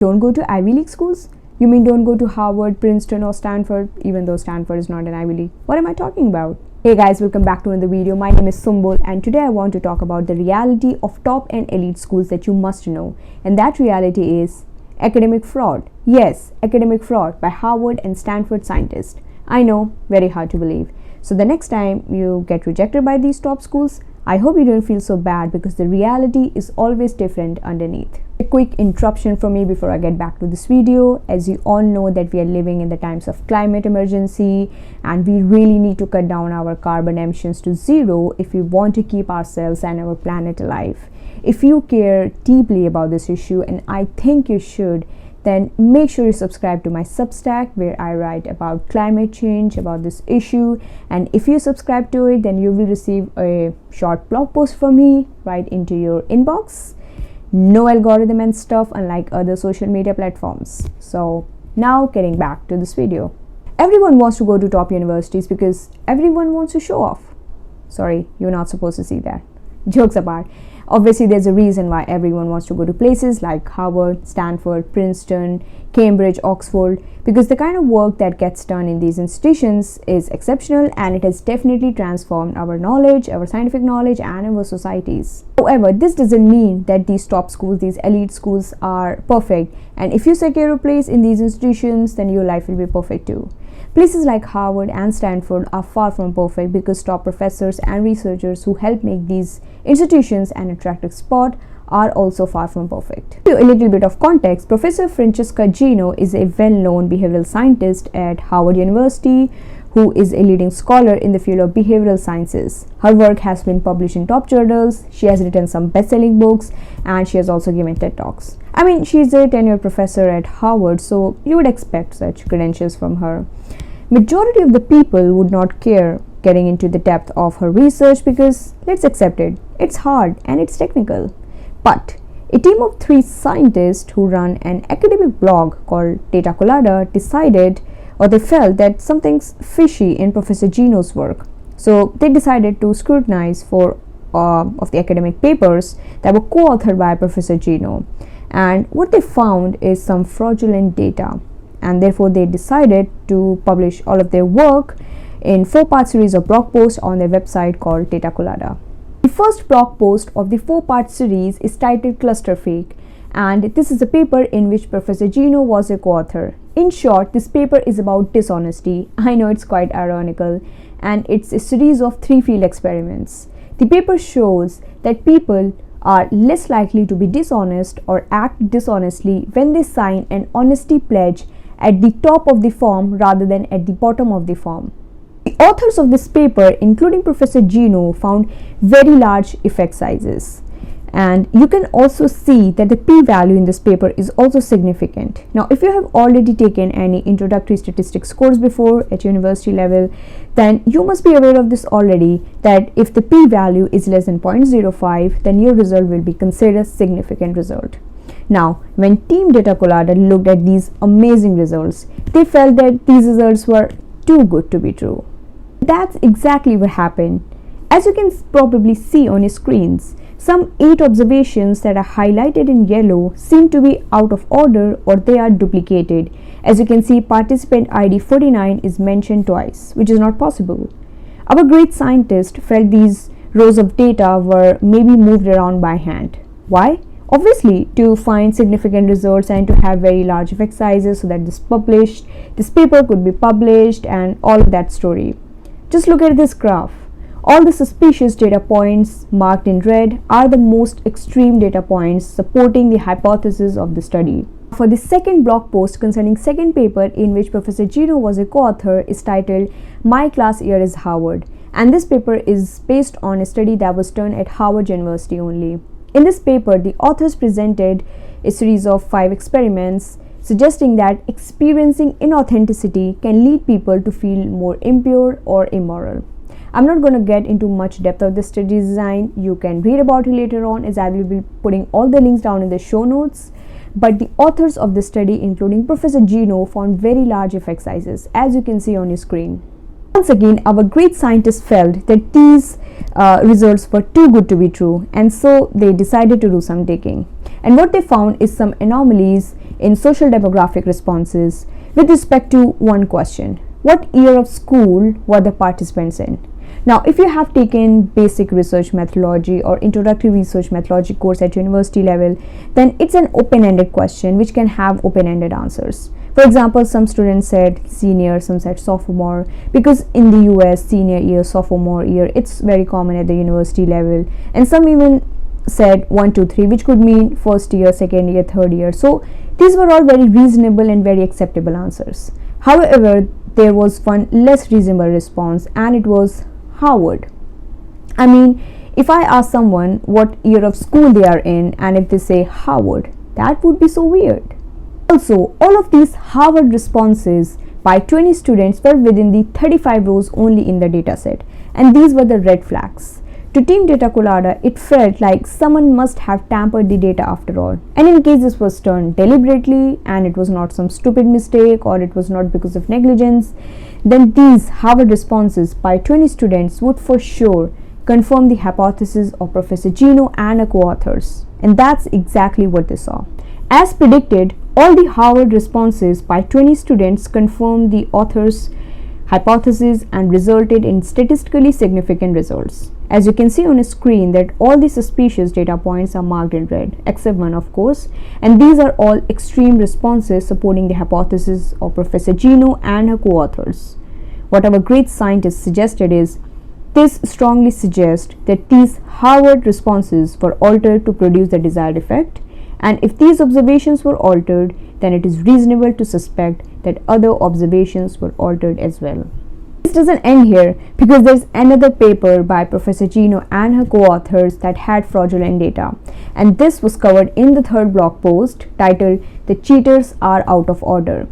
Don't go to Ivy League schools? You mean don't go to Harvard, Princeton or Stanford, even though Stanford is not an Ivy League? What am I talking about? Hey guys, welcome back to another video. My name is Sumbul and today I want to talk about the reality of top and elite schools that you must know. And that reality is academic fraud. Yes, academic fraud by Harvard and Stanford scientists. I know, very hard to believe. So the next time you get rejected by these top schools, I hope you don't feel so bad because the reality is always different underneath. A quick interruption from me before I get back to this video. As you all know that we are living in the times of climate emergency and we really need to cut down our carbon emissions to zero if we want to keep ourselves and our planet alive. If you care deeply about this issue, and I think you should, then make sure you subscribe to my Substack where I write about climate change, about this issue. And if you subscribe to it, then you will receive a short blog post from me right into your inbox. No algorithm and stuff, unlike other social media platforms. So now getting back to this video. Everyone wants to go to top universities because everyone wants to show off. Sorry, you're not supposed to see that. Jokes apart. Obviously, there's a reason why everyone wants to go to places like Harvard, Stanford, Princeton, Cambridge, Oxford, because the kind of work that gets done in these institutions is exceptional and it has definitely transformed our knowledge, our scientific knowledge, and our societies. However, this doesn't mean that these top schools, these elite schools are perfect, and if you secure a place in these institutions, then your life will be perfect too. Places like Harvard and Stanford are far from perfect because top professors and researchers who help make these institutions an attractive spot are also far from perfect. To a little bit of context, Professor Francesca Gino is a well-known behavioral scientist at Harvard University who is a leading scholar in the field of behavioral sciences. Her work has been published in top journals, she has written some best-selling books, and she has also given TED Talks. I mean, she's a tenured professor at Harvard, so you would expect such credentials from her. Majority of the people would not care getting into the depth of her research because, let's accept it, it's hard and it's technical. But a team of 3 scientists who run an academic blog called Data Colada decided, or they felt that something's fishy in Professor Gino's work. So they decided to scrutinize 4 of the academic papers that were co-authored by Professor Gino. And what they found is some fraudulent data. And therefore they decided to publish all of their work in 4-part series of blog posts on their website called Data Colada. The first blog post of the 4-part series is titled Cluster Fake, and this is a paper in which Professor Gino was a co-author. In short, this paper is about dishonesty. I know it's quite ironical, and it's a series of 3 field experiments. The paper shows that people are less likely to be dishonest or act dishonestly when they sign an honesty pledge at the top of the form rather than at the bottom of the form. The authors of this paper, including Professor Gino, found very large effect sizes. And you can also see that the p-value in this paper is also significant. Now, if you have already taken any introductory statistics course before at university level, then you must be aware of this already, that if the p-value is less than 0.05, then your result will be considered a significant result. Now, when Team Data Colada looked at these amazing results, they felt that these results were too good to be true. That's exactly what happened. As you can probably see on your screens, some 8 observations that are highlighted in yellow seem to be out of order or they are duplicated. As you can see, participant ID 49 is mentioned twice, which is not possible. Our great scientist felt these rows of data were maybe moved around by hand. Why? Obviously, to find significant results and to have very large effect sizes so that this paper could be published and all of that story. Just look at this graph. All the suspicious data points marked in red are the most extreme data points supporting the hypothesis of the study. For the second blog post concerning second paper in which Professor Gino was a co-author is titled My Class Year is Harvard, and this paper is based on a study that was done at Harvard University only. In this paper, the authors presented a series of 5 experiments suggesting that experiencing inauthenticity can lead people to feel more impure or immoral. I'm not going to get into much depth of the study design. You can read about it later on, as I will be putting all the links down in the show notes. But the authors of the study, including Professor Gino, found very large effect sizes, as you can see on your screen. Once again, our great scientists felt that these results were too good to be true, and so they decided to do some digging. And what they found is some anomalies in social demographic responses with respect to one question: what year of school were the participants in? Now, if you have taken basic research methodology or introductory research methodology course at university level, then it's an open-ended question which can have open-ended answers. For example, some students said senior, some said sophomore, because in the US, senior year, sophomore year, it's very common at the university level. And some even said 1, 2, 3, which could mean first year, second year, third year. So these were all very reasonable and very acceptable answers. However, there was one less reasonable response, and it was Harvard. I mean, if I ask someone what year of school they are in, and if they say Harvard, that would be so weird. Also, all of these Harvard responses by 20 students were within the 35 rows only in the dataset, and these were the red flags. To Team Data Colada, it felt like someone must have tampered the data after all. And in case this was done deliberately and it was not some stupid mistake or it was not because of negligence, then these Harvard responses by 20 students would for sure confirm the hypothesis of Professor Gino and her co-authors. And that's exactly what they saw. As predicted, all the Harvard responses by 20 students confirmed the authors' hypothesis and resulted in statistically significant results. As you can see on a screen that all the suspicious data points are marked in red, except one of course, and these are all extreme responses supporting the hypothesis of Professor Gino and her co-authors. What our great scientists suggested is, this strongly suggests that these Harvard responses were altered to produce the desired effect, and if these observations were altered, then it is reasonable to suspect that other observations were altered as well. This doesn't end here, because there's another paper by Professor Gino and her co-authors that had fraudulent data, and this was covered in the third blog post titled "The Cheaters Are Out of Order."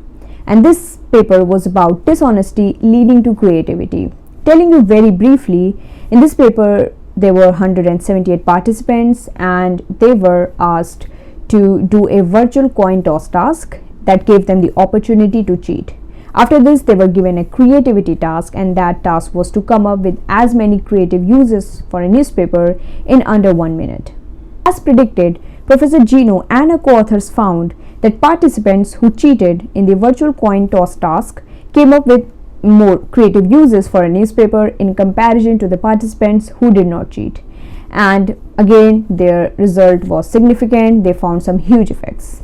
And this paper was about dishonesty leading to creativity. Telling you very briefly, in this paper there were 178 participants, and they were asked to do a virtual coin toss task that gave them the opportunity to cheat. After this, they were given a creativity task, and that task was to come up with as many creative uses for a newspaper in under 1 minute. As predicted, Professor Gino and her co-authors found that participants who cheated in the virtual coin toss task came up with more creative uses for a newspaper in comparison to the participants who did not cheat. And again, their result was significant. They found some huge effects.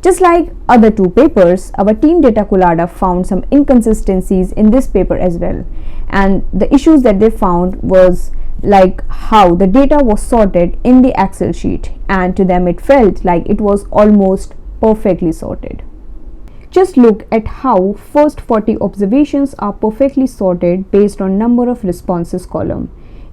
Just like other two papers, our Team Data Colada found some inconsistencies in this paper as well. And the issues that they found was like how the data was sorted in the Excel sheet, and to them it felt like it was almost perfectly sorted. Just look at how first 40 observations are perfectly sorted based on number of responses column.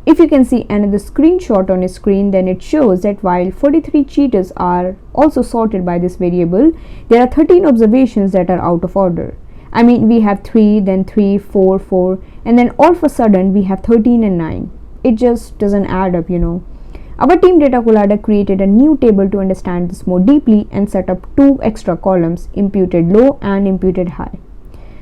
If you can see another screenshot on your screen, then it shows that while 43 cheaters are also sorted by this variable, there are 13 observations that are out of order. I mean, we have 3, then 3, 4, 4, and then all of a sudden we have 13 and 9. It just doesn't add up, Our Team Data Colada created a new table to understand this more deeply and set up 2 extra columns, imputed low and imputed high.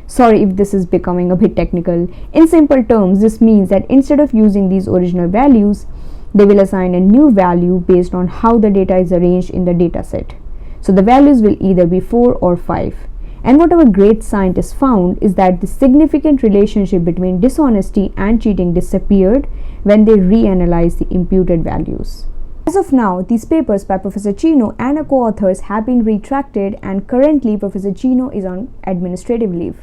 Sorry if this is becoming a bit technical. In simple terms, this means that instead of using these original values, they will assign a new value based on how the data is arranged in the data set. So the values will either be 4 or 5. And what our great scientists found is that the significant relationship between dishonesty and cheating disappeared when they reanalyzed the imputed values. As of now, these papers by Professor Gino and her co-authors have been retracted, and currently Professor Gino is on administrative leave.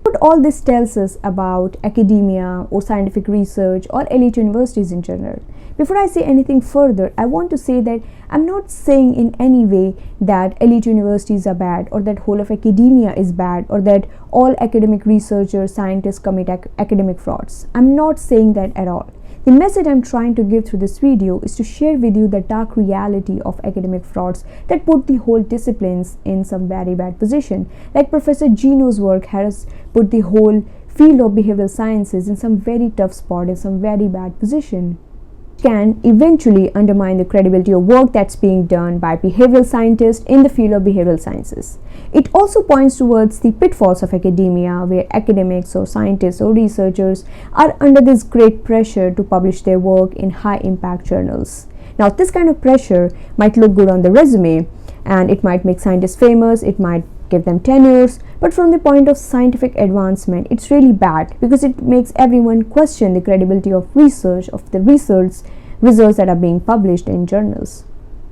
What all this tells us about academia or scientific research or elite universities in general. Before I say anything further, I want to say that I'm not saying in any way that elite universities are bad, or that whole of academia is bad, or that all academic researchers, scientists commit academic frauds. I'm not saying that at all. The message I'm trying to give through this video is to share with you the dark reality of academic frauds that put the whole disciplines in some very bad position. Like Professor Gino's work has put the whole field of behavioral sciences in some very tough spot, in some very bad position. Can eventually undermine the credibility of work that's being done by behavioral scientists in the field of behavioral sciences. It also points towards the pitfalls of academia, where academics or scientists or researchers are under this great pressure to publish their work in high impact journals. Now, this kind of pressure might look good on the resume, and it might make scientists famous, it might give them tenures, but from the point of scientific advancement, it's really bad because it makes everyone question the credibility of research, of the research results that are being published in journals.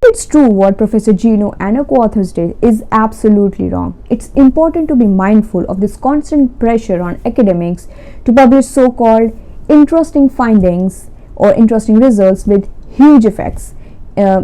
It's true what Professor Gino and her co-authors did is absolutely wrong. It's important to be mindful of this constant pressure on academics to publish so-called interesting findings or interesting results with huge effects,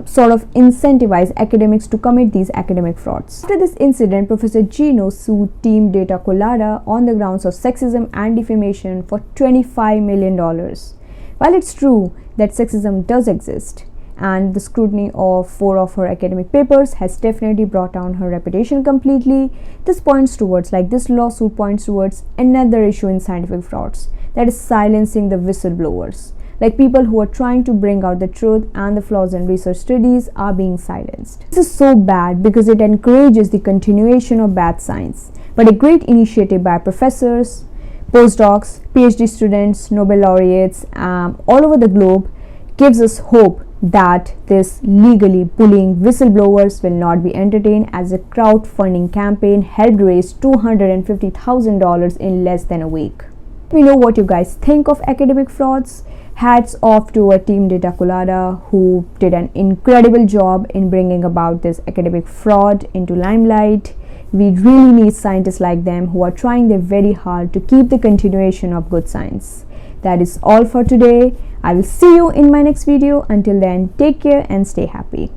sort of incentivize academics to commit these academic frauds. After this incident, Professor Gino sued Team Data Colada on the grounds of sexism and defamation for $25 million. While it's true that sexism does exist, and the scrutiny of 4 of her academic papers has definitely brought down her reputation completely, this lawsuit points towards another issue in scientific frauds, that is silencing the whistleblowers. Like people who are trying to bring out the truth and the flaws in research studies are being silenced. This is so bad because it encourages the continuation of bad science. But a great initiative by professors, postdocs, PhD students, Nobel laureates all over the globe gives us hope that this legally bullying whistleblowers will not be entertained, as a crowdfunding campaign helped raise $250,000 in less than a week. Let me know what you guys think of academic frauds. Hats off to our Team Data Colada, who did an incredible job in bringing about this academic fraud into limelight. We really need scientists like them who are trying their very hard to keep the continuation of good science. That is all for today. I will see you in my next video. Until then, take care and stay happy.